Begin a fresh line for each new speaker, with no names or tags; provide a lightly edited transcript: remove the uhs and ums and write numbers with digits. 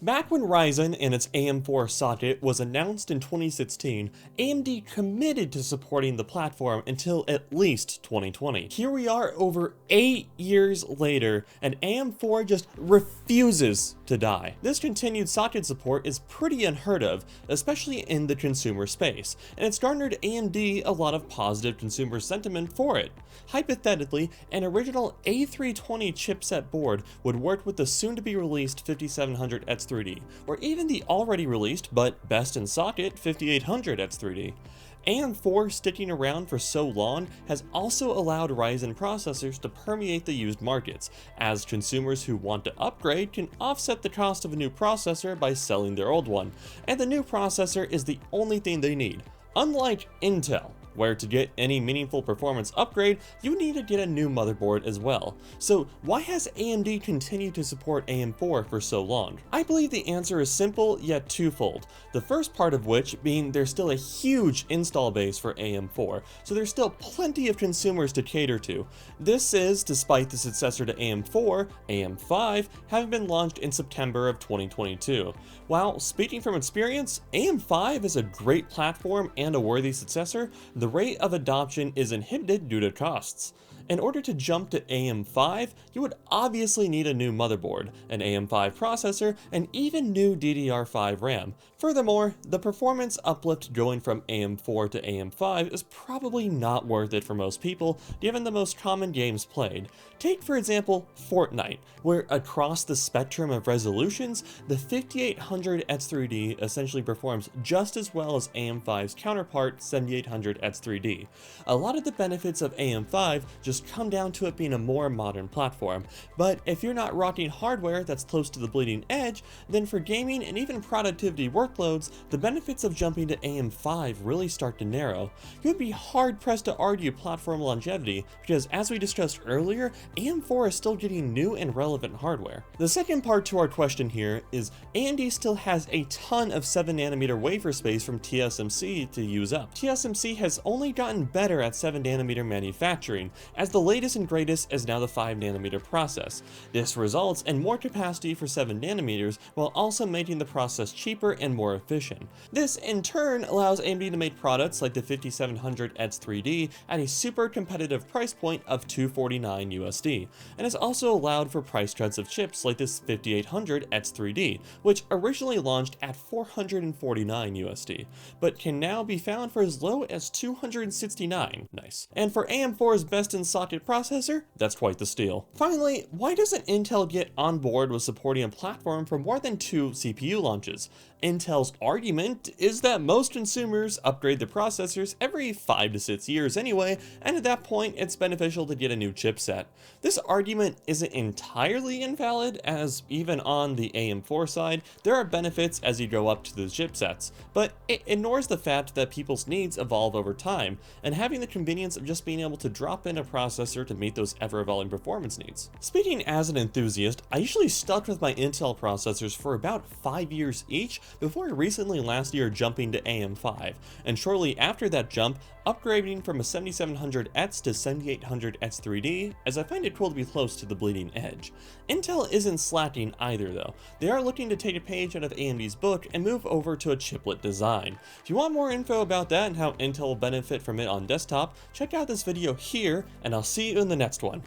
Back when Ryzen and its AM4 socket was announced in 2016, AMD committed to supporting the platform until at least 2020. Here we are over 8 years later, and AM4 just refuses to die. This continued socket support is pretty unheard of, especially in the consumer space, and it's garnered AMD a lot of positive consumer sentiment for it. Hypothetically, an original A320 chipset board would work with the soon-to-be released 5700 X3D, or even the already released but best in socket 5800 X3D. AM4 sticking around for so long has also allowed Ryzen processors to permeate the used markets, as consumers who want to upgrade can offset the cost of a new processor by selling their old one, and the new processor is the only thing they need, unlike Intel, where to get any meaningful performance upgrade, you need to get a new motherboard as well. So why has AMD continued to support AM4 for so long? I believe the answer is simple yet twofold. The first part of which being there's still a huge install base for AM4, so there's still plenty of consumers to cater to. This is despite the successor to AM4, AM5, having been launched in September of 2022. While speaking from experience, AM5 is a great platform and a worthy successor, the rate of adoption is inhibited due to costs. In order to jump to AM5, you would obviously need a new motherboard, an AM5 processor, and even new DDR5 RAM. Furthermore, the performance uplift going from AM4 to AM5 is probably not worth it for most people, given the most common games played. Take for example Fortnite, where across the spectrum of resolutions, the 5800 X3D essentially performs just as well as AM5's counterpart 7800 X3D. A lot of the benefits of AM5 just come down to it being a more modern platform, but if you're not rocking hardware that's close to the bleeding edge, then for gaming and even productivity workloads, the benefits of jumping to AM5 really start to narrow. You would be hard pressed to argue platform longevity, because as we discussed earlier, AM4 is still getting new and relevant hardware. The second part to our question here is AMD still has a ton of 7nm wafer space from TSMC to use up. TSMC has only gotten better at 7nm manufacturing, as the latest and greatest is now the 5nm process. This results in more capacity for 7nm while also making the process cheaper and more efficient. This in turn allows AMD to make products like the 5700 X3D at a super competitive price point of $249 USD, and has also allowed for price cuts of chips like this 5800 X3D, which originally launched at $449 USD, but can now be found for as low as $269. Nice. And for AM4's best in socket processor, that's quite the steal. Finally, why doesn't Intel get on board with supporting a platform for more than 2 CPU launches? Intel's argument is that most consumers upgrade their processors every 5 to 6 years anyway, and at that point it's beneficial to get a new chipset. This argument isn't entirely invalid, as even on the AM4 side, there are benefits as you go up to the chipsets, but it ignores the fact that people's needs evolve over time, and having the convenience of just being able to drop in a processor to meet those ever-evolving performance needs. Speaking as an enthusiast, I usually stuck with my Intel processors for about 5 years each before recently last year jumping to AM5, and shortly after that jump, upgrading from a 7700X to 7800X3D, as I find it cool to be close to the bleeding edge. Intel isn't slacking either though. They are looking to take a page out of AMD's book and move over to a chiplet design. If you want more info about that and how Intel will benefit from it on desktop, check out this video here, and I'll see you in the next one.